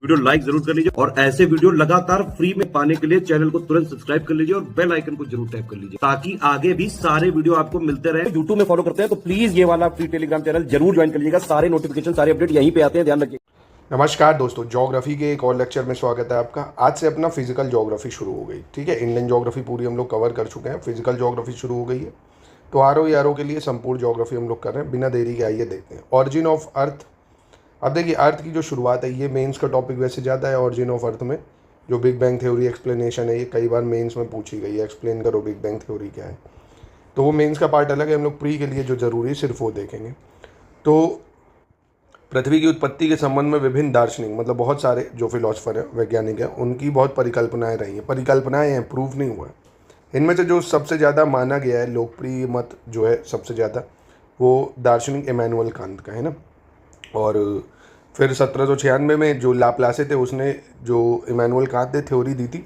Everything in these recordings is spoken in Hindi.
वीडियो लाइक जरूर कर लीजिए और ऐसे वीडियो लगातार फ्री में पाने के लिए चैनल को तुरंत सब्सक्राइब कर लीजिए और बेल आइकन को जरूर टैप कर लीजिए ताकि आगे भी सारे वीडियो आपको मिलते रहे। यूट्यूब में फॉलो करते हैं तो प्लीज ये वाला फ्री टेलीग्राम चैनल जरूर ज्वाइन कर लीजिएगा। सारे नोटिफिकेशन सारे अपडेट यहीं पे आते हैं, ध्यान रखिए। नमस्कार दोस्तों, ज्योग्राफी के एक और लेक्चर में स्वागत है आपका। आज से अपना फिजिकल ज्योग्राफी शुरू हो गई। ठीक है, इंडियन ज्योग्राफी पूरी हम लोग कवर कर चुके हैं, फिजिकल ज्योग्राफी शुरू हो गई है। तो आरओ के लिए संपूर्ण ज्योग्राफी हम लोग कर रहे हैं। बिना देरी के आइए देखते हैं ऑरिजिन ऑफ अर्थ। अब देखिए, अर्थ की जो शुरुआत है, ये मेंस का टॉपिक वैसे ज़्यादा है। ऑरिजिन ऑफ अर्थ में जो बिग बैंग थ्योरी एक्सप्लेनेशन है, ये कई बार मेंस में पूछी गई है। एक्सप्लेन करो बिग बैंग थ्योरी क्या है। तो वो मेंस का पार्ट अलग है। हम लोग प्री के लिए जो ज़रूरी है सिर्फ वो देखेंगे। तो पृथ्वी की उत्पत्ति के संबंध में विभिन्न दार्शनिक, मतलब बहुत सारे जो फिलोसफर हैं, वैज्ञानिक हैं, उनकी बहुत परिकल्पनाएं रही हैं। परिकल्पनाएं हैं, प्रूफ नहीं हुआ है। इनमें से जो सबसे ज़्यादा माना गया है, लोकप्रिय मत जो है सबसे ज़्यादा, वो दार्शनिक इमैनुअल कांत का है ना। और फिर 1796 में जो लाप्लासे थे, उसने जो इमैनुअल कांत ने थ्योरी दी थी,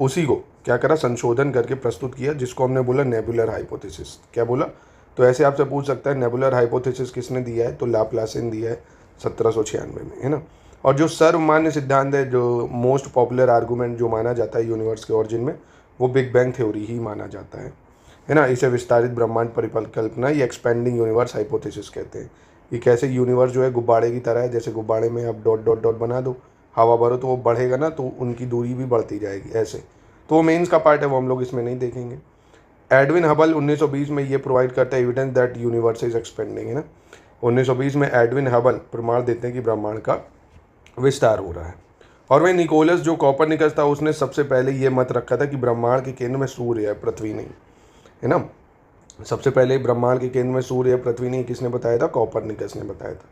उसी को क्या करा, संशोधन करके प्रस्तुत किया, जिसको हमने बोला नेबुलर हाइपोथेसिस। क्या बोला? तो ऐसे आपसे पूछ सकता है, नेबुलर हाइपोथेसिस किसने दिया है? तो लाप्लासे ने दिया है 1796 में, है ना। और जो सर्वमान्य सिद्धांत है, जो मोस्ट पॉपुलर आर्गूमेंट जो माना जाता है यूनिवर्स के ऑरिजिन में, वो बिग बैंग थ्योरी ही माना जाता है ना। इसे विस्तारित ब्रह्मांड परिकल्पना या एक्सपेंडिंग यूनिवर्स हाइपोथेसिस कहते हैं। ये कैसे यूनिवर्स जो है गुब्बारे की तरह है। जैसे गुब्बारे में आप डॉट डॉट डॉट बना दो, हवा भरो तो वो बढ़ेगा ना, तो उनकी दूरी भी बढ़ती जाएगी ऐसे। तो वो मेंस का पार्ट है, वो हम लोग इसमें नहीं देखेंगे। एडविन हबल 1920 में ये प्रोवाइड करता है evidence that universe is expanding, है ना। 1920 में एडविन हबल प्रमाण देते हैं कि ब्रह्मांड का विस्तार हो रहा है। और वही निकोलस जो कॉपरनिकस था, उसने सबसे पहले ये मत रखा था कि ब्रह्मांड के केंद्र में सूर्य है, पृथ्वी नहीं, है ना। सबसे पहले ब्रह्मांड के केंद्र में सूर्य है, पृथ्वी नहीं। किसने बताया था? कॉपरनिकस ने बताया था।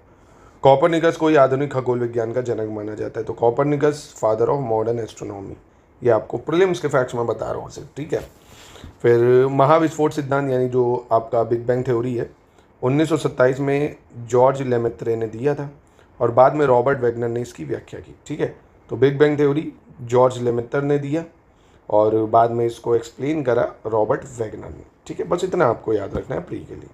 कॉपरनिकस को ही आधुनिक खगोल विज्ञान का जनक माना जाता है। तो Copernicus father of modern astronomy. ये आपको प्रीलिम्स के फैक्ट्स में बता रहा हूँ सिर्फ, ठीक है। फिर महाविस्फोट सिद्धांत, यानी जो आपका बिग बैंग थ्योरी है, 1927 में जॉर्ज लेमेत्रे ने दिया था और बाद में रॉबर्ट वैगनर ने इसकी व्याख्या की। ठीक है, तो big bang theory George Lemaître ने दिया और बाद में इसको एक्सप्लेन करा रॉबर्ट वैगनर ने। ठीक है, बस इतना आपको याद रखना है प्री के लिए।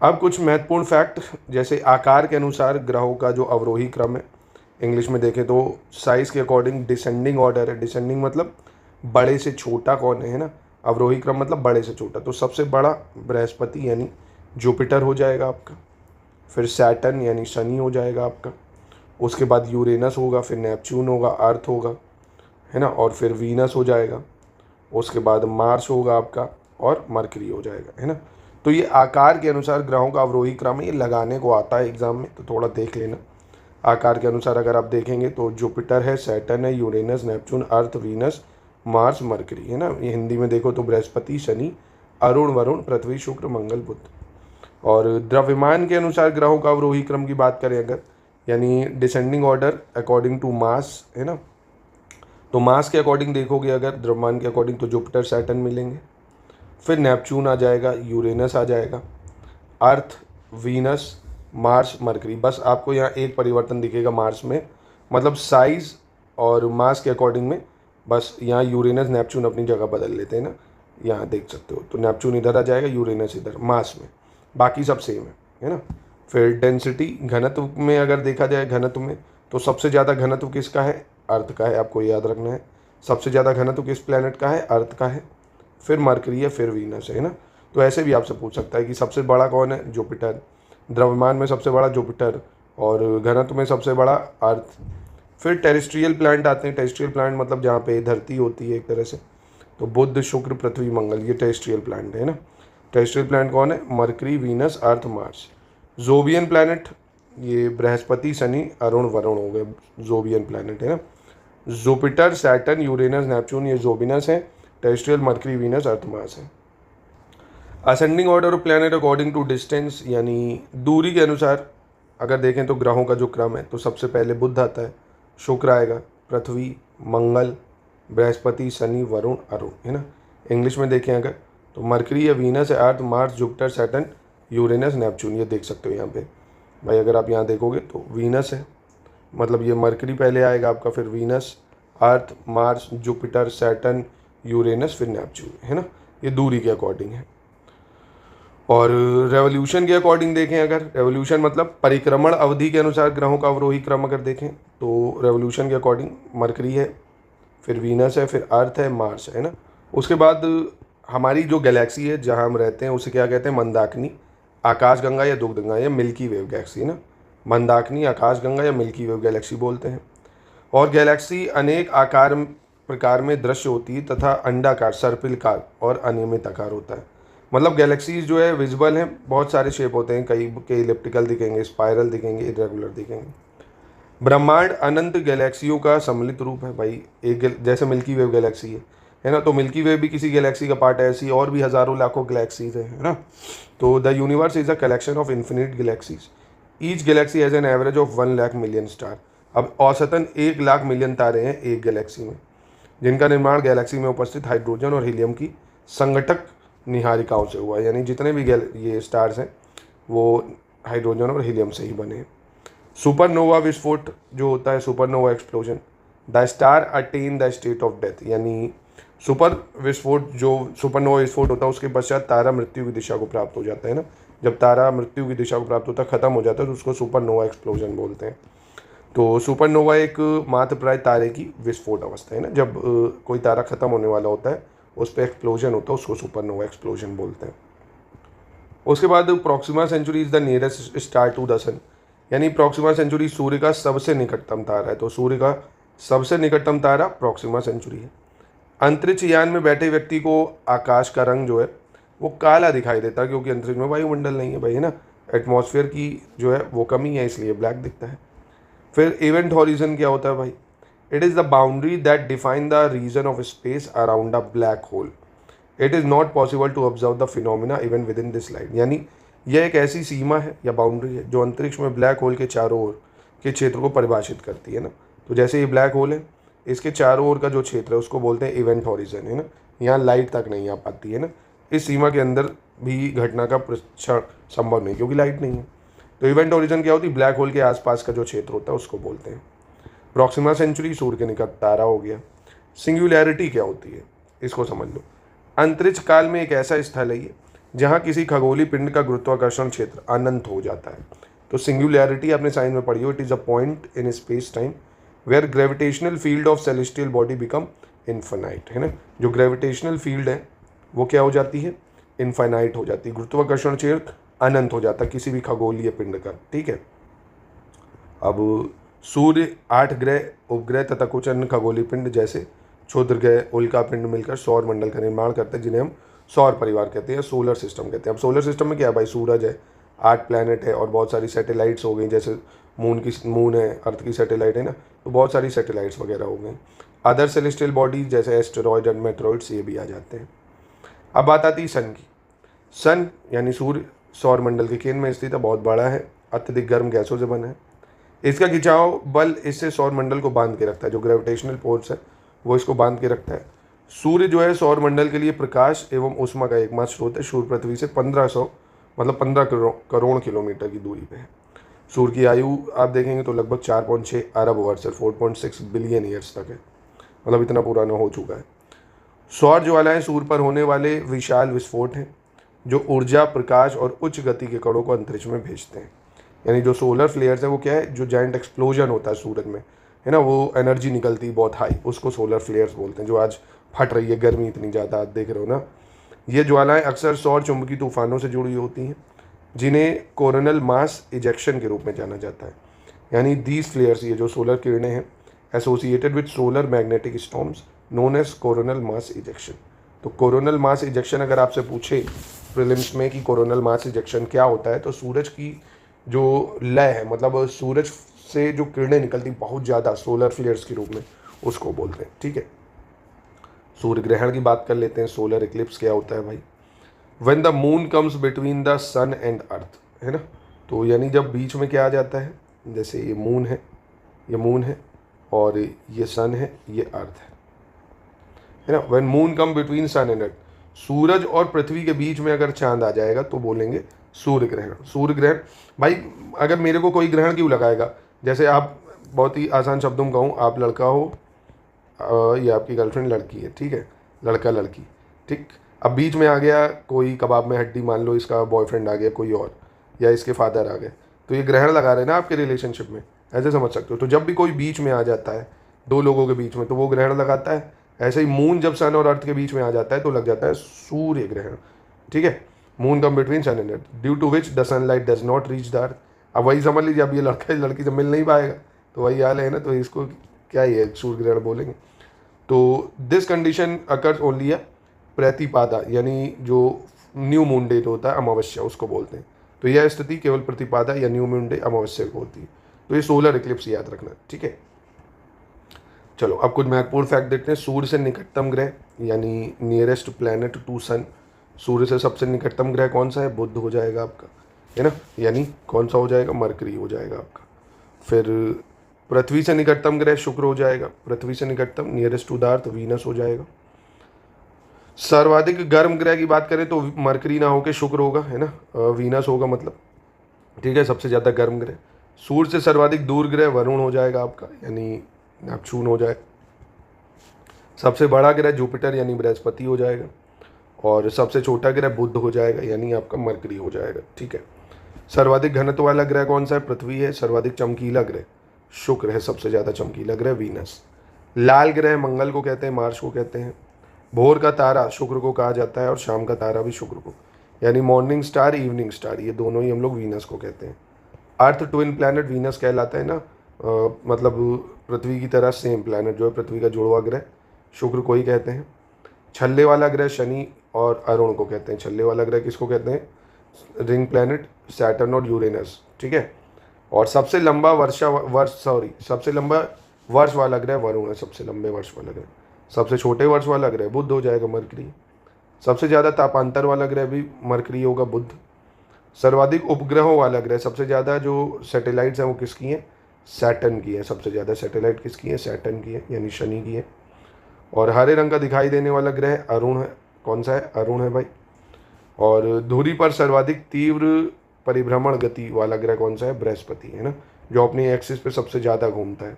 अब कुछ महत्वपूर्ण फैक्ट, जैसे आकार के अनुसार ग्रहों का जो अवरोही क्रम है, इंग्लिश में देखें तो साइज़ के अकॉर्डिंग डिसेंडिंग ऑर्डर है। डिसेंडिंग मतलब बड़े से छोटा कौन है ना, अवरोही क्रम मतलब बड़े से छोटा। तो सबसे बड़ा बृहस्पति यानी जुपिटर हो जाएगा आपका, फिर सैटर्न यानी शनि हो जाएगा आपका, उसके बाद यूरेनस होगा, फिर नेपच्यून होगा, अर्थ होगा, है ना, और फिर वीनस हो जाएगा, उसके बाद मार्स होगा आपका, और मरकरी हो जाएगा, है ना। तो ये आकार के अनुसार ग्रहों का अवरोही क्रम है। ये लगाने को आता है एग्जाम में, तो थोड़ा देख लेना। आकार के अनुसार अगर आप देखेंगे तो जुपिटर है, सैटर्न है, यूरेनस, नेपच्यून, अर्थ, वीनस, मार्स, मरकरी, है ना। ये हिंदी में देखो तो बृहस्पति, शनि, अरुण, वरुण, पृथ्वी, शुक्र, मंगल, बुध। और द्रव्यमान के अनुसार ग्रहों का अवरोही क्रम की बात करें अगर, यानी descending order according to mass, है ना। तो मास के अकॉर्डिंग देखोगे अगर, द्रव्यमान के अकॉर्डिंग, तो जुपिटर, सैटर्न मिलेंगे, फिर नेपच्यून आ जाएगा, यूरेनस आ जाएगा, अर्थ, वीनस, मार्स, मरकरी। बस आपको यहाँ एक परिवर्तन दिखेगा मार्स में, मतलब साइज और मास के अकॉर्डिंग में। बस यहाँ यूरेनस, नेपच्यून अपनी जगह बदल लेते हैं ना, यहाँ देख सकते हो। तो नेपच्यून इधर आ जाएगा, यूरेनस इधर मास में, बाकी सब सेम है ना। फिर डेंसिटी, घनत्व में अगर देखा जाए, घनत्व में तो सबसे ज़्यादा घनत्व किसका है? अर्थ का है, आपको याद रखना है। सबसे ज़्यादा घनत्व किस प्लैनेट का है? अर्थ का है, फिर मरकरी है, फिर वीनस है ना। तो ऐसे भी आपसे पूछ सकता है कि सबसे बड़ा कौन है? जुपिटर। द्रव्यमान में सबसे बड़ा जुपिटर और घनत्व में सबसे बड़ा अर्थ। फिर टेरेस्ट्रियल प्लैनेट आते हैं। टेरेस्ट्रियल प्लैनेट मतलब जहाँ पे धरती होती है एक तरह से, तो बुध, शुक्र, पृथ्वी, मंगल, ये टेरेस्ट्रियल प्लैनेट है ना। टेरेस्ट्रियल प्लैनेट कौन है? Mercury, Venus, Earth, Mars. Jovian planet, ये बृहस्पति, शनि, अरुण, वरुण हो गए जोबियन प्लैनेट, है ना। जुपिटर, सैटर्न, यूरेनस, नेपच्यून, ये जोबिनस है। Terrestrial Mercury, Venus, Earth, Mars है। Ascending order of planet according to distance, यानी दूरी के अनुसार अगर देखें तो ग्रहों का जो क्रम है, तो सबसे पहले बुध आता है, शुक्र आएगा, पृथ्वी, मंगल, बृहस्पति, शनि, वरुण, अरुण, है ना। इंग्लिश में देखें अगर तो मरकरी है, वीनस है, Earth, Mars, Jupiter, Saturn, Uranus, Neptune, ये देख सकते हो यहाँ पे भाई। अगर आप यहाँ देखोगे तो वीनस है, मतलब ये मरकरी पहले आएगा आपका, फिर Venus, Earth, Mars, Jupiter, Saturn, Uranus, फिर नेपच्यून, है ना। ये दूरी के अकॉर्डिंग है। और रेवोल्यूशन के अकॉर्डिंग देखें, अगर रेवोल्यूशन मतलब परिक्रमण अवधि के अनुसार ग्रहों का अवरोही क्रम अगर देखें तो रेवोल्यूशन के अकॉर्डिंग मरकरी है, फिर वीनस है, फिर अर्थ है, मार्स है ना। उसके बाद हमारी जो गैलेक्सी है जहाँ हम रहते हैं उसे क्या कहते हैं, मंदाकिनी, आकाशगंगा या दुग्धगंगा या मिल्की वेव गैलेक्सी ना। मंदाकिनी, आकाशगंगा या मिल्की वेव गैलेक्सी बोलते हैं। और गैलेक्सी अनेक आकार प्रकार में दृश्य होती है तथा अंडाकार, सर्पिलकार और अनियमित आकार होता है। मतलब गैलेक्सीज जो है विजिबल हैं, बहुत सारे शेप होते हैं, कई के इलिप्टिकल दिखेंगे, स्पाइरल दिखेंगे, इरेगुलर दिखेंगे। ब्रह्मांड अनंत गैलेक्सियों का सम्मिलित रूप है भाई। एक जैसे मिल्की वेव गैलेक्सी है ना, तो मिल्की वेव भी किसी गैलेक्सी का पार्ट है, ऐसी और भी हज़ारों लाखों गैलेक्सीज है ना। तो the universe is a collection of infinite galaxies, each Galaxy has an average of 1 lakh million star. अब औसतन 1 लाख मिलियन तारे हैं एक गैलेक्सी में, जिनका निर्माण गैलेक्सी में उपस्थित हाइड्रोजन और हीलियम की संगठक निहारिकाओं से हुआ है। यानी जितने भी ये स्टार्स हैं वो हाइड्रोजन और हीलियम से ही बने हैं। सुपरनोवा विस्फोट जो होता है, supernova explosion, the star attain the state of death. यानी सुपर विस्फोट, जो सुपरनोवा विस्फोट होता है उसके पश्चात तारा मृत्यु की दिशा को प्राप्त हो जाता है ना। जब तारा मृत्यु की दिशा को प्राप्त होता है, ख़त्म हो जाता है, तो उसको सुपरनोवा एक्सप्लोजन बोलते हैं। तो सुपरनोवा एक मात्रप्राय तारे की विस्फोट अवस्था है ना। जब कोई तारा खत्म होने वाला होता है उस पर एक्सप्लोजन होता है, उसको सुपरनोवा एक्सप्लोजन बोलते हैं। उसके बाद Proxima Centauri is the nearest star to the sun. यानी प्रॉक्सिमा सेंचुरी सूर्य का सबसे निकटतम तारा है, तो सूर्य का सबसे निकटतम तारा प्रॉक्सिमा सेंचुरी है। अंतरिक्ष यान में बैठे व्यक्ति को आकाश का रंग जो है वो काला दिखाई देता है, क्योंकि अंतरिक्ष में वायुमंडल नहीं है भाई, है ना। एटमॉस्फेयर की जो है वो कमी है, इसलिए ब्लैक दिखता है। फिर इवेंट हॉरिजन क्या होता है भाई, it is the boundary that define the region of space around a black hole. It is not possible to observe the phenomena even within this line. यानी यह एक ऐसी सीमा है या बाउंड्री है जो अंतरिक्ष में ब्लैक होल के चारों ओर के क्षेत्र को परिभाषित करती है ना। तो जैसे ये ब्लैक होल है, इसके चारों ओर का जो क्षेत्र है उसको बोलते हैं इवेंट हॉरिजन, है ना। यहाँ लाइट तक नहीं आ पाती है ना, इस सीमा के अंदर भी घटना का प्रक्षण संभव नहीं, क्योंकि लाइट नहीं है। तो इवेंट हॉरिजन क्या होती है, ब्लैक होल के आसपास का जो क्षेत्र होता है उसको बोलते हैं। प्रॉक्सिमा सेंचुरी सूर्य के निकट तारा हो गया। सिंगुलैरिटी क्या होती है, इसको समझ लो। अंतरिक्ष काल में एक ऐसा स्थल है ये जहाँ किसी खगोलीय पिंड का गुरुत्वाकर्षण क्षेत्र अनंत हो जाता है। तो सिंगुलैरिटी आपने साइंस में पढ़ी हो, it is a point in space time where gravitational field of celestial body become infinite, है ना। जो ग्रेविटेशनल फील्ड है वो क्या हो जाती है, इनफाइनाइट हो जाती है। गुरुत्वाकर्षण क्षेत्र अनंत हो जाता है किसी भी खगोलीय पिंड का, ठीक है। अब सूर्य, 8 ग्रह, उपग्रह तथा कुछ अन्य खगोलीय पिंड जैसे क्षुद्र ग्रह, उल्का पिंड मिलकर सौर मंडल का निर्माण करते हैं, जिन्हें हम सौर परिवार कहते हैं, सोलर सिस्टम कहते हैं। अब सोलर सिस्टम में क्या है भाई, सूरज है, 8 प्लैनेट है और बहुत सारी सैटेलाइट्स हो गई, जैसे मून है, अर्थ की सैटेलाइट है ना, तो बहुत सारी सैटेलाइट्स वगैरह हो गई। अदर सेलेस्टियल बॉडीज जैसे एस्टेरॉयड एंड मेट्रॉइड्स ये भी आ जाते हैं। अब बात आती है सन की। सन यानी सूर्य सौर मंडल के केंद्र में स्थित है, बहुत बड़ा है, अत्यधिक गर्म गैसों से बना है। इसका खिंचाव बल इससे सौर मंडल को बांध के रखता है, जो ग्रेविटेशनल फोर्स है वो इसको बांध के रखता है। सूर्य जो है सौर मंडल के लिए प्रकाश एवं ऊष्मा का एकमात्र स्रोत है। सूर्य पृथ्वी से 15 करोड़ किलोमीटर की दूरी पे है। सूर्य की आयु आप देखेंगे तो लगभग 4.6 अरब वर्ष है, 4.6 बिलियन ईयर्स तक है, मतलब इतना पुराना हो चुका है। सौर ज्वालाएं सूर्य पर होने वाले विशाल विस्फोट हैं जो ऊर्जा, प्रकाश और उच्च गति के कणों को अंतरिक्ष में भेजते हैं। यानी जो सोलर फ्लेयर्स है वो क्या है, जो जायंट एक्सप्लोजन होता है सूरज में, है ना, वो एनर्जी निकलती है बहुत हाई, उसको सोलर फ्लेयर्स बोलते हैं। जो आज फट रही है, गर्मी इतनी ज़्यादा आप देख रहे हो ना। ये ज्वालाएं अक्सर सौर चुंबकीय तूफानों से जुड़ी होती हैं, जिन्हें कोरोनल मास इजेक्शन के रूप में जाना जाता है। यानी दीज फ्लेयर्स, ये जो सोलर किरणें हैं, associated with solar magnetic storms known as coronal mass ejection. तो कोरोनल मास इजेक्शन अगर आपसे पूछे प्रीलिम्स में कि कोरोनल मास इजेक्शन क्या होता है, तो सूरज की जो लय है, मतलब सूरज से जो किरणें निकलती बहुत ज़्यादा सोलर फ्लेयर्स के रूप में, उसको बोलते हैं, ठीक है। सूर्य ग्रहण की बात कर लेते हैं। सोलर इक्लिप्स क्या होता है भाई, when the moon comes between the sun and earth, है ना। तो यानी जब बीच में क्या आ जाता है, जैसे ये मून है और ये सन है, ये अर्थ है ना। When moon come between sun and Earth, सूरज और पृथ्वी के बीच में अगर चांद आ जाएगा तो बोलेंगे सूर्य ग्रहण। सूर्य ग्रहण भाई, अगर मेरे को कोई ग्रहण क्यों लगाएगा, जैसे आप बहुत ही आसान शब्दों में कहूँ, आप लड़का हो या आपकी गर्लफ्रेंड लड़की है, ठीक है, लड़का लड़की, ठीक, अब बीच में आ गया कोई कबाब में हड्डी, मान लो इसका बॉयफ्रेंड आ गया कोई और, या इसके फादर आ गए, तो ये ग्रहण लगा रहे हैं ना आपके रिलेशनशिप में, ऐसे समझ सकते हो। तो जब भी कोई बीच में आ जाता है दो लोगों के बीच में तो वो ग्रहण लगाता है। ऐसे ही मून जब सन और अर्थ के बीच में आ जाता है तो लग जाता है सूर्य ग्रहण, ठीक है। Moon come between sun and earth due to which the sunlight does not reach the earth. अब वही समझ लीजिए, अब ये लड़का लड़की जब मिल नहीं पाएगा तो वही हाल है ना, तो इसको क्या ही है, सूर्य ग्रहण बोलेंगे। तो दिस कंडीशन अकर्स ओनली है प्रतिपादा, यानी जो न्यू मून डेट होता है अमावस्या उसको बोलते हैं। तो यह स्थिति केवल प्रतिपादा या न्यू मून डे अमावस्या को होती है। तो ये सोलर इक्लिप्स याद रखना, ठीक है। चलो अब कुछ महत्वपूर्ण फैक्ट देखते हैं। सूर्य से निकटतम ग्रह यानी नियरेस्ट प्लैनेट टू सन, सूर्य से सबसे निकटतम ग्रह कौन सा है? बुध हो जाएगा आपका, है ना, यानी कौन सा हो जाएगा? मरकरी हो जाएगा आपका। फिर पृथ्वी से निकटतम ग्रह शुक्र हो जाएगा, पृथ्वी से निकटतम nearest to the earth Venus हो जाएगा। सर्वाधिक गर्म ग्रह की बात करें तो मरकरी ना होकर शुक्र होगा, है ना, वीनस होगा मतलब, ठीक है, सबसे ज़्यादा गर्म ग्रह। सूर्य से सर्वाधिक दूर ग्रह वरुण हो जाएगा आपका, यानी नेपच्यून हो जाए। सबसे बड़ा ग्रह जुपिटर यानी बृहस्पति हो जाएगा, और सबसे छोटा ग्रह बुध हो जाएगा यानी आपका मरकरी हो जाएगा, ठीक है। सर्वाधिक घनत्व वाला ग्रह कौन सा है? पृथ्वी है। सर्वाधिक चमकीला ग्रह शुक्र है, सबसे ज़्यादा चमकीला ग्रह वीनस। लाल ग्रह मंगल को कहते हैं, मार्स को कहते हैं। भोर का तारा शुक्र को कहा जाता है और शाम का तारा भी शुक्र को, यानी मॉर्निंग स्टार इवनिंग स्टार, ये दोनों ही हम लोग वीनस को कहते हैं। अर्थ ट्विन प्लैनेट वीनस कहलाता है ना, मतलब पृथ्वी की तरह सेम प्लैनेट जो है पृथ्वी का जुड़वा ग्रह शुक्र को ही कहते हैं। छल्ले वाला ग्रह शनि और अरुण को कहते हैं। छल्ले वाला ग्रह किसको कहते हैं? रिंग प्लैनेट सैटर्न और यूरेनस, ठीक है। और सबसे लंबा सबसे लंबा वर्ष वाला ग्रह वरुण है, सबसे लंबे वर्ष वाला ग्रह। सबसे छोटे वर्ष वाला ग्रह बुध हो जाएगा, मरकरी। सबसे ज़्यादा तापांतर वाला ग्रह भी मरकरी होगा, बुध। सर्वाधिक उपग्रहों वाला ग्रह, सबसे ज़्यादा जो सैटेलाइट्स हैं वो किसकी हैं? सैटर्न की है। सबसे ज़्यादा सैटेलाइट किसकी है? सैटर्न की है, यानी शनि की है। और हरे रंग का दिखाई देने वाला ग्रह अरुण है। कौन सा है? अरुण है भाई। और धुरी पर सर्वाधिक तीव्र परिभ्रमण गति वाला ग्रह कौन सा है? बृहस्पति, है ना, जो अपनी एक्सिस पे सबसे ज़्यादा घूमता है।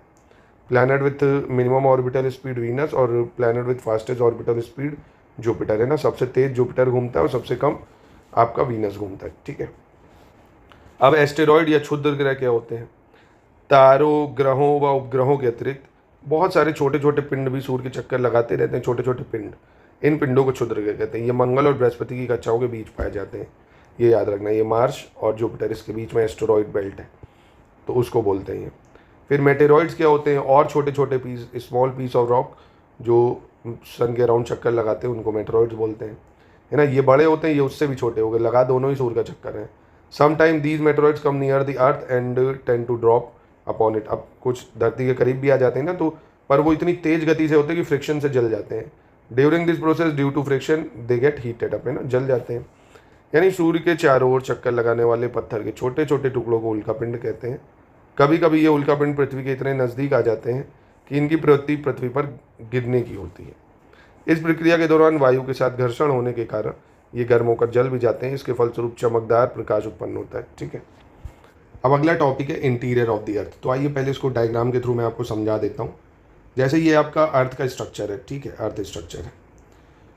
Planet with minimum orbital speed Venus और planet with fastest orbital speed Jupiter, है ना। सबसे तेज जुपिटर घूमता है और सबसे कम आपका वीनस घूमता है, ठीक है। अब एस्टेरॉयड या क्षुद्र ग्रह क्या होते हैं? तारों, ग्रहों व उपग्रहों के अतिरिक्त बहुत सारे छोटे छोटे पिंड भी सूर्य के चक्कर लगाते रहते हैं, छोटे छोटे पिंड। इन पिंडों को क्षुद्र ग्रह कहते हैं। ये मंगल और बृहस्पति की कक्षाओं के बीच पाए जाते हैं, ये याद रखना। ये मार्स और जुपिटर, इसके बीच में एस्टेरॉयड बेल्ट है, तो उसको बोलते हैं। फिर मेटेरॉइड्स क्या होते हैं? और छोटे छोटे piece, small piece of rock जो सन के अराउंड चक्कर लगाते हैं, उनको मेटेरॉइड्स बोलते हैं, है ना। ये बड़े होते हैं, ये उससे भी छोटे हो गए, लगा दोनों ही सूर्य का चक्कर है। Sometime these meteoroids come near the earth and tend to drop upon it. अब कुछ धरती के करीब भी आ जाते हैं ना, तो पर वो इतनी तेज गति से होते हैं कि फ्रिक्शन से जल जाते हैं। During this process due to friction they get heated up, है ना, जल जाते हैं। यानी सूर्य के चारों ओर चक्कर लगाने वाले पत्थर के छोटे छोटे टुकड़ों को उल्कापिंड कहते हैं। कभी कभी ये उल्कापिंड पृथ्वी के इतने नज़दीक आ जाते हैं कि इनकी प्रवृत्ति पृथ्वी पर गिरने की होती है। इस प्रक्रिया के दौरान वायु के साथ घर्षण होने के कारण ये गर्म होकर जल भी जाते हैं। इसके फलस्वरूप चमकदार प्रकाश उत्पन्न होता है, ठीक है। अब अगला टॉपिक है इंटीरियर ऑफ द अर्थ। तो आइए पहले इसको डायग्राम के थ्रू मैं आपको समझा देता हूँ। जैसे ये आपका अर्थ का स्ट्रक्चर है, ठीक है, अर्थ स्ट्रक्चर है।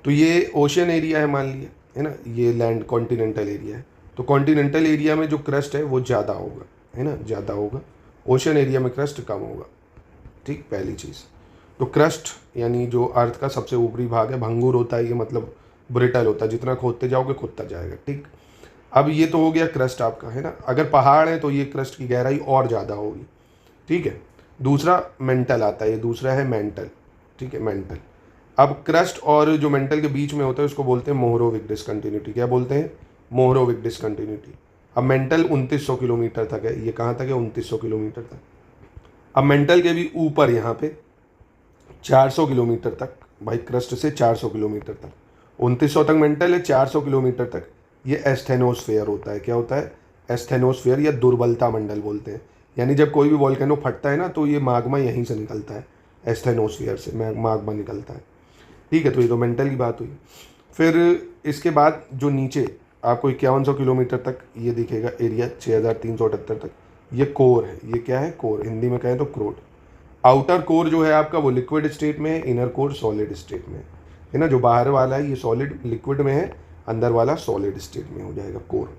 तो ये ओशियन एरिया है मान लिया, है ना, ये लैंड कॉन्टिनेंटल एरिया है। तो कॉन्टिनेंटल एरिया में जो क्रस्ट है वो ज़्यादा होगा, है ना, ज़्यादा होगा। ओशियन एरिया में क्रस्ट कम होगा, ठीक, पहली चीज़। तो क्रस्ट यानी जो अर्थ का सबसे ऊपरी भाग है भंगुर होता है, ये मतलब ब्रिटल होता है, जितना खोदते जाओगे खुदता जाएगा, ठीक। अब ये तो हो गया क्रस्ट आपका, है ना। अगर पहाड़ है तो ये क्रस्ट की गहराई और ज़्यादा होगी, ठीक है। दूसरा मेंटल आता है, ये दूसरा है मेंटल, ठीक है, मेंटल। अब क्रस्ट और जो मेंटल के बीच में होता है उसको बोलते हैं मोहरोविक डिसकंटिन्यूटी। क्या बोलते हैं? मोहरोविक डिसकंटिन्यूटी। अब मेंटल 2900 किलोमीटर तक है, ये कहाँ तक है? 2900 किलोमीटर तक। अब मेंटल के भी ऊपर यहाँ पे 400 किलोमीटर तक, भाई क्रस्ट से 400 किलोमीटर तक। 2900 तक मेंटल है, 400 किलोमीटर तक ये एस्थेनोस्फेयर होता है। क्या होता है? एस्थेनोस्फेयर या दुर्बलता मंडल बोलते हैं। यानी जब कोई भी वॉल्केनो फटता है ना तो ये माग्मा यहीं से निकलता है, एस्थेनोस्फेयर से माग्मा निकलता है, ठीक है। तो ये तो मेंटल की बात हुई। फिर इसके बाद जो नीचे आपको 5100 किलोमीटर तक ये दिखेगा एरिया, 6378 तक, ये कोर है। ये क्या है? कोर, हिंदी में कहें तो क्रोड। आउटर कोर जो है आपका वो लिक्विड स्टेट में है, इनर कोर सॉलिड स्टेट में। है ना। जो बाहर वाला है ये सॉलिड लिक्विड में है, अंदर वाला सॉलिड स्टेट में हो जाएगा कोर।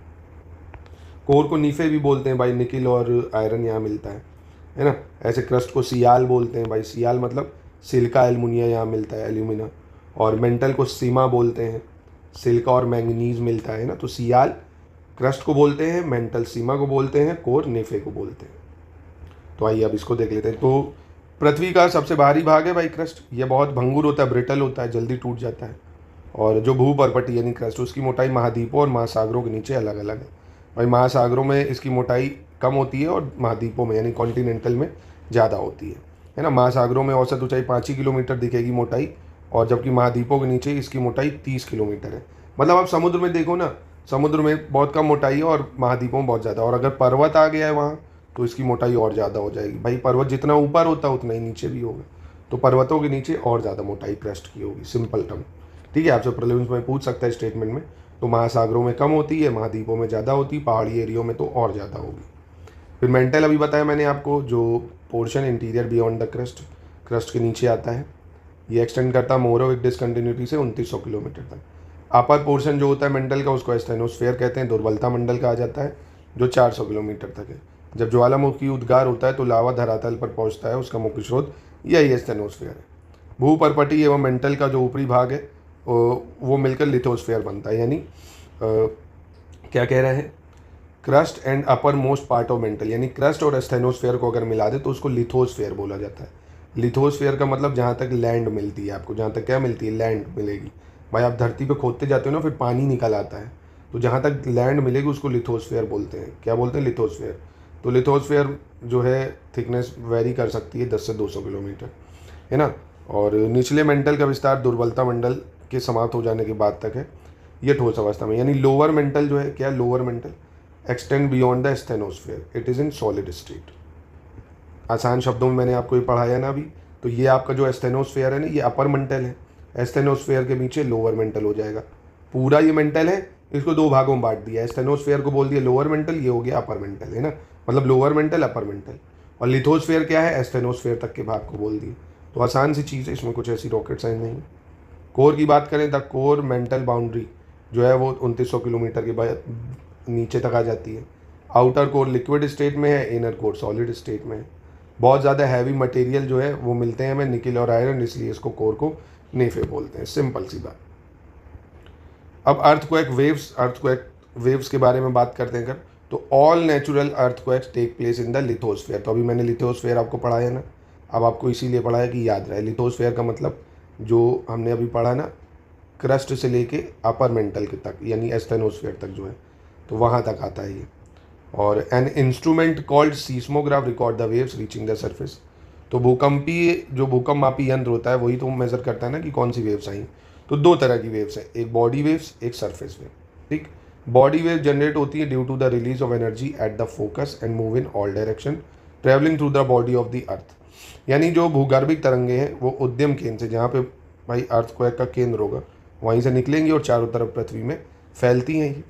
कोर को नीफे भी बोलते हैं भाई, निकिल और आयरन यहाँ मिलता है ना। ऐसे क्रस्ट को सियाल बोलते हैं भाई, सियाल मतलब सिलिका एल्युमिनिया यहाँ मिलता है, एल्यूमिना। और मेंटल को सीमा बोलते हैं, सिलिका और मैंगनीज मिलता है ना। तो सियाल क्रस्ट को बोलते हैं, मेंटल सीमा को बोलते हैं, कोर नेफे को बोलते हैं। तो आइए अब इसको देख लेते हैं। तो पृथ्वी का सबसे भारी भाग है भाई क्रस्ट। ये बहुत भंगुर होता है, ब्रिटल होता है, जल्दी टूट जाता है। और जो भूपर्पटी यानी क्रस्ट, उसकी मोटाई महाद्वीपों और महासागरों के नीचे अलग अलग है भाई। महासागरों में इसकी मोटाई कम होती है और महाद्वीपों में यानी कॉन्टिनेंटल में ज़्यादा होती है ना। महासागरों में औसत ऊंचाई 5 ही किलोमीटर दिखेगी मोटाई, और जबकि महाद्वीपों के नीचे इसकी मोटाई 30 किलोमीटर है। मतलब आप समुद्र में देखो ना, समुद्र में बहुत कम मोटाई है और महाद्वीपों में बहुत ज़्यादा। और अगर पर्वत आ गया है वहाँ तो इसकी मोटाई और ज़्यादा हो जाएगी भाई। पर्वत जितना ऊपर होता है उतना ही नीचे भी होगा, तो पर्वतों के नीचे और ज़्यादा मोटाई क्रस्ट की होगी, सिंपल टर्म। ठीक है, आपसे प्रीलिम्स में पूछ सकता है स्टेटमेंट में। तो महासागरों में कम होती है, महाद्वीपों में ज़्यादा होती है, पहाड़ी एरियो में तो और ज़्यादा होगी। फिर मेंटल अभी बताया मैंने आपको, जो portion interior beyond the crust, crust के नीचे आता है, ये एक्सटेंड करता है मोरोविक डिसकंटिन्यूटी से 2900 किलोमीटर तक। अपर पोर्शन जो होता है मेंटल का, उसको एस्थेनोस्फेयर कहते हैं, दुर्बलता मंडल कहा जाता है, जो 400 किलोमीटर तक है। जब ज्वालामुखी उद्गार होता है तो लावा धरातल पर पहुंचता है, उसका मुख्य स्रोत यही एस्थेनोस्फेयर है। भूपर्पटी एवं मेंटल का जो ऊपरी भाग है वो मिलकर लिथोस्फेयर बनता है। यानी क्या कह रहे हैं, crust and upper most part of mental, यानी क्रस्ट और एस्थेनोस्फेयर को अगर मिला दे तो उसको लिथोस्फेयर बोला जाता है। लिथोस्फेयर का मतलब जहाँ तक लैंड मिलती है आपको, जहाँ तक क्या मिलती है, लैंड मिलेगी भाई। आप धरती पे खोदते जाते हो ना, फिर पानी निकल आता है, तो जहाँ तक लैंड मिलेगी उसको लिथोस्फेयर बोलते हैं। क्या बोलते हैं, लिथोस्फेयर। तो लिथोस्फेयर जो है थिकनेस वेरी कर सकती है 10 से 200 किलोमीटर, है ना। और निचले मेंटल का विस्तार दुर्बलता मंडल के समाप्त हो जाने के बाद तक है, ये ठोस अवस्था में। यानी लोअर मेंटल जो है, क्या lower mental extend beyond the asthenosphere, it is in solid state. आसान शब्दों में मैंने आपको ये पढ़ाया ना अभी। तो ये आपका जो एस्थेनोस्फेयर है ना, ये अपर मेंटल है, एस्थेनोस्फेयर के नीचे लोअर मेंटल हो जाएगा। पूरा ये मेंटल है, इसको दो भागों में बांट दिया। एस्थेनोस्फेयर को बोल दिया लोअर मेंटल, ये हो गया अपर मेंटल, है ना। मतलब लोअर मेंटल, अपर मेंटल। और लिथोस्फेयर क्या है, एस्थेनोस्फेयर तक के भाग को बोल दिया। तो आसान सी चीज़ है, इसमें कुछ ऐसी रॉकेट साइंस नहीं है। कोर की बात करें, द कोर मेंटल बाउंड्री जो है वो 2900 किलोमीटर के बाद नीचे तक आ जाती है। आउटर कोर लिक्विड स्टेट में है, इनर कोर सॉलिड स्टेट में है। बहुत ज़्यादा हैवी मटेरियल जो है वो मिलते हैं हमें, निकिल और आयरन, इसलिए इसको कोर को नेफे बोलते हैं। सिंपल सी बात। अब अर्थक्वेक वेव्स के बारे में बात करते हैं। तो all natural earthquakes take place in the lithosphere. तो अभी मैंने लिथोस्फेयर आपको पढ़ाया ना, अब आपको इसीलिए पढ़ाया कि याद रहे। लिथोस्फेयर का मतलब जो हमने अभी पढ़ा ना, क्रस्ट से लेके अपर मेंटल के तक, यानी एस्थेनोस्फेयर तक जो है, तो वहाँ तक आता है ये। और an instrument called seismograph record the waves reaching the surface. तो जो भूकंप मापी यंत्र होता है वही तो मेजर करता है ना कि कौन सी वेव्स आई। तो दो तरह की वेव्स हैं, एक बॉडी वेव्स, एक सरफेस वेव। ठीक, बॉडी वेव जनरेट होती है due to the release of energy at the focus and move in all direction travelling through the body of the earth. यानी जो भूगर्भिक तरंगे हैं वो उद्यम केंद्र से, जहाँ पे भाई अर्थक्वेक का केंद्र होगा, वहीं से निकलेंगी और चारों तरफ पृथ्वी में फैलती हैं ये।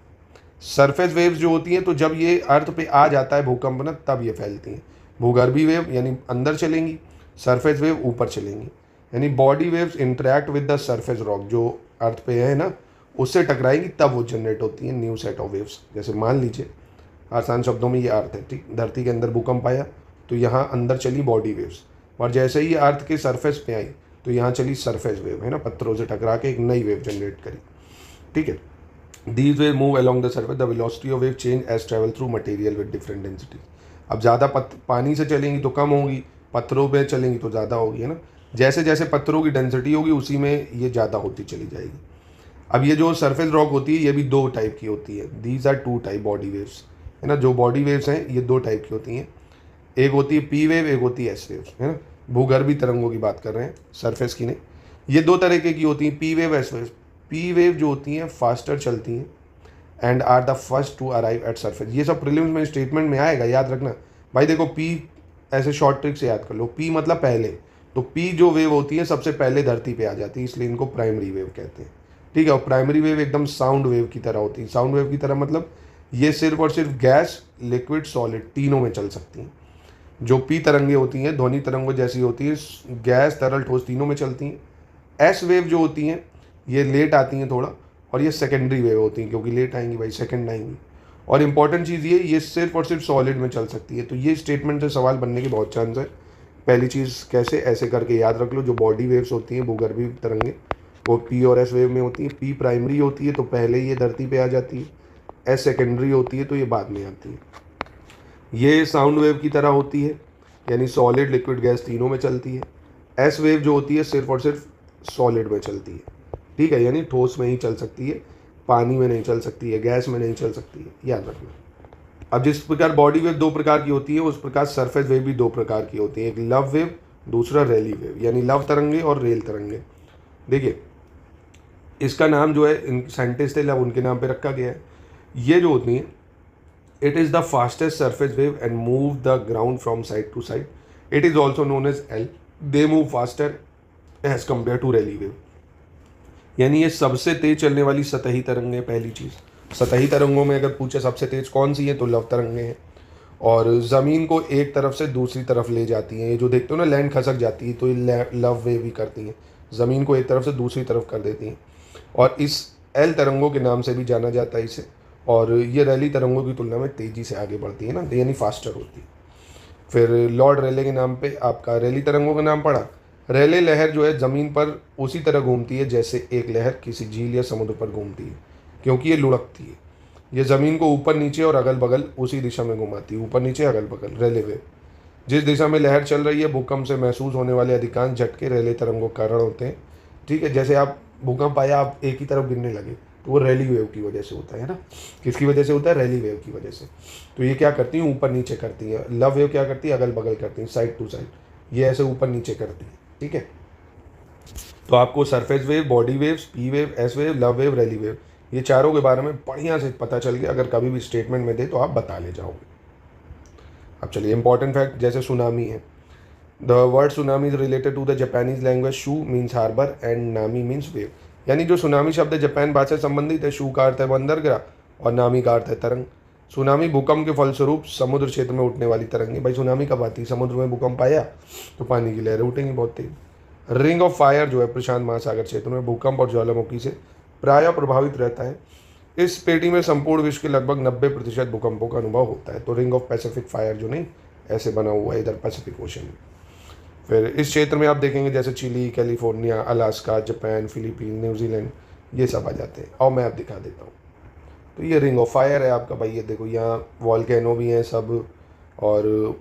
सरफेस वेव्स जो होती हैं, तो जब ये अर्थ पे आ जाता है भूकंप ना, तब ये फैलती हैं। भूगर्भी वेव यानी अंदर चलेंगी, सरफेस वेव ऊपर चलेंगी। यानी body waves interact with the surface rock, जो अर्थ पे है ना, उससे टकराएंगी, तब वो जनरेट होती है न्यू सेट ऑफ वेव्स। जैसे मान लीजिए, आसान शब्दों में ये अर्थ है, ठीक, धरती के अंदर भूकंप आया तो यहाँ अंदर चली बॉडी वेव्स, और जैसे ही अर्थ के सरफेस पे आई तो यहाँ चली सरफेस वेव, है ना, पत्थरों से टकरा के एक नई वेव जनरेट करी। ठीक है, these wave move along the surface, the velocity of wave change as travel through material with different densities। अब ज़्यादा पानी से चलेंगी तो कम होगी, पत्थरों पे चलेंगी तो ज़्यादा होगी, है ना। जैसे जैसे पत्थरों की डेंसिटी होगी उसी में ये ज़्यादा होती चली जाएगी। अब ये जो सरफेस रॉक होती है ये भी दो टाइप की होती है। These are two type body waves, है ना। जो बॉडी वेव्स हैं ये दो टाइप की होती हैं, एक होती है पी वेव, एक होती है एस वेव, है ना। भूगर्भी तरंगों की बात कर रहे हैं, सरफेस की नहीं। ये दो तरीके की होती हैं, P wave, S wave. P wave जो होती हैं फास्टर चलती हैं and are the first to arrive at surface. ये सब प्रीलिम्स में स्टेटमेंट में आएगा, याद रखना भाई। देखो पी ऐसे शॉर्ट ट्रिक से याद कर लो, पी मतलब पहले। तो पी जो वेव होती है सबसे पहले धरती पे आ जाती है, इसलिए इनको प्राइमरी वेव कहते हैं। ठीक है, और प्राइमरी वेव एकदम साउंड वेव की तरह होती है। साउंड वेव की तरह मतलब ये सिर्फ और सिर्फ गैस, लिक्विड, सॉलिड तीनों में चल सकती हैं। जो पी तरंगे होती हैं ध्वनि तरंगों जैसी होती है, गैस, तरल, ठोस तीनों में चलती हैं। एस वेव जो होती हैं ये लेट आती हैं थोड़ा, और ये सेकेंडरी वेव होती हैं, क्योंकि लेट आएंगी भाई, सेकेंड आएंगी। और इम्पॉर्टेंट चीज़ ये सिर्फ और सिर्फ सॉलिड में चल सकती है। तो ये स्टेटमेंट से सवाल बनने के बहुत चांस है। पहली चीज़ कैसे, ऐसे करके याद रख लो, जो बॉडी वेव्स होती हैं भूगर्भीय तरंगें वो पी और एस वेव में होती हैं। पी प्राइमरी होती है तो पहले ये धरती पे आ जाती है, एस सेकेंडरी होती है तो ये बाद में आती है। ये साउंड वेव की तरह होती है, यानी सॉलिड लिक्विड गैस तीनों में चलती है। एस वेव जो होती है सिर्फ और सिर्फ सॉलिड में चलती है, ठीक है, यानी ठोस में ही चल सकती है, पानी में नहीं चल सकती है, गैस में नहीं चल सकती है, याद रखना। अब जिस प्रकार बॉडी वेव दो प्रकार की होती है, उस प्रकार सरफेस वेव भी दो प्रकार की होती है, एक लव वेव, दूसरा रैली वेव, यानी लव तरंगे और रेल तरंगे। देखिए इसका नाम जो है इन साइंटिस्ट है उनके नाम पे रखा गया है। ये जो होती है, it is the fastest surface wave and move the ground from side to side. It is also known as L. They move faster as compare to Rayleigh wave. यानी ये सबसे तेज चलने वाली सतही तरंगें। पहली चीज़, सतही तरंगों में अगर पूछे सबसे तेज कौन सी है तो लव तरंगें हैं, और ज़मीन को एक तरफ से दूसरी तरफ ले जाती हैं। ये जो देखते हो ना लैंड खसक जाती है तो ये लव वेव ही करती हैं, ज़मीन को एक तरफ से दूसरी तरफ कर देती हैं, और इस एल तरंगों के नाम से भी जाना जाता है इसे। और ये रैली तरंगों की तुलना में तेज़ी से आगे बढ़ती है ना, यानी फास्टर होती है। फिर लॉर्ड रेले के नाम पे आपका रैली तरंगों का नाम पड़ा। रेले लहर जो है ज़मीन पर उसी तरह घूमती है जैसे एक लहर किसी झील या समुद्र पर घूमती है, क्योंकि ये लुढ़कती है। ये ज़मीन को ऊपर नीचे और अगल बगल उसी दिशा में घुमाती है, ऊपर नीचे अगल बगल। रेले वेव, जिस दिशा में लहर चल रही है भूकंप से महसूस होने वाले अधिकांश झटके रेले तरंगों के कारण होते हैं, ठीक है। जैसे आप भूकंप आया, आप एक ही तरफ गिरने लगे, तो वो रैली वेव की वजह से होता है ना। किसकी वजह से होता है? रैली वेव की वजह से। तो ये क्या करती हैं? ऊपर नीचे करती हैं। लव वेव क्या करती है? अगल बगल करती हैं, साइड टू साइड। ये ऐसे ऊपर नीचे करती है, ठीक है। तो आपको surface wave, body waves, P wave, S wave, love wave, rally wave, ये चारों के बारे में बढ़िया से पता चल गया। अगर कभी भी स्टेटमेंट में दे तो आप बता ले जाओगे। अब चलिए इंपॉर्टेंट फैक्ट, जैसे सुनामी है। The word tsunami is related to the Japanese language. शू मीन्स हार्बर एंड नामी मीन्स वेव। यानी जो सुनामी शब्द है जापान भाषा से संबंधित है। शू का अर्थ है बंदरगाह और नामी का अर्थ है तरंग। सुनामी भूकंप के फलस्वरूप समुद्र क्षेत्र में उठने वाली तरंग है। भाई सुनामी कब आती है? समुद्र में भूकंप आया तो पानी की लहरें उठेंगी बहुत तेज। रिंग ऑफ फायर जो है प्रशांत महासागर क्षेत्र में भूकंप और ज्वालामुखी से प्रायः प्रभावित रहता है। इस पेटी में संपूर्ण विश्व के लगभग 90% भूकंपों का अनुभव होता है। तो रिंग ऑफ पैसिफिक फायर जो नहीं ऐसे बना हुआ है इधर पैसिफिक ओशन में। फिर इस क्षेत्र में आप देखेंगे जैसे Chile, California, Alaska, Japan, Philippine, New Zealand, ये सब आ जाते हैं। और मैं आप दिखा देता हूँ। तो ये रिंग ऑफ फायर है आपका भाई। ये देखो यहाँ वॉल्केनो भी हैं सब, और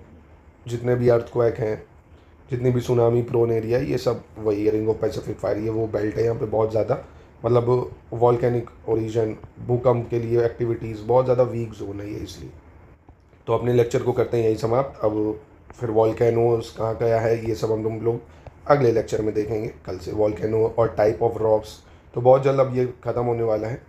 जितने भी अर्थक्वेक हैं, जितनी भी सुनामी प्रोन एरिया है, ये सब वही है रिंग ऑफ पैसिफिक फायर। ये वो बेल्ट है, यहाँ पे बहुत ज़्यादा मतलब वॉल्केनिक ओरिजिन, भूकंप के लिए एक्टिविटीज़, बहुत ज़्यादा वीक जोन है ये, इसलिए। तो अपने लेक्चर को करते हैं यही समाप्त। अब फिर वॉल्केनोस कहाँ गया है ये सब हम लोग अगले लेक्चर में देखेंगे कल से। वॉल्केनो और टाइप ऑफ रॉक्स तो बहुत जल्द अब ये ख़त्म होने वाला है।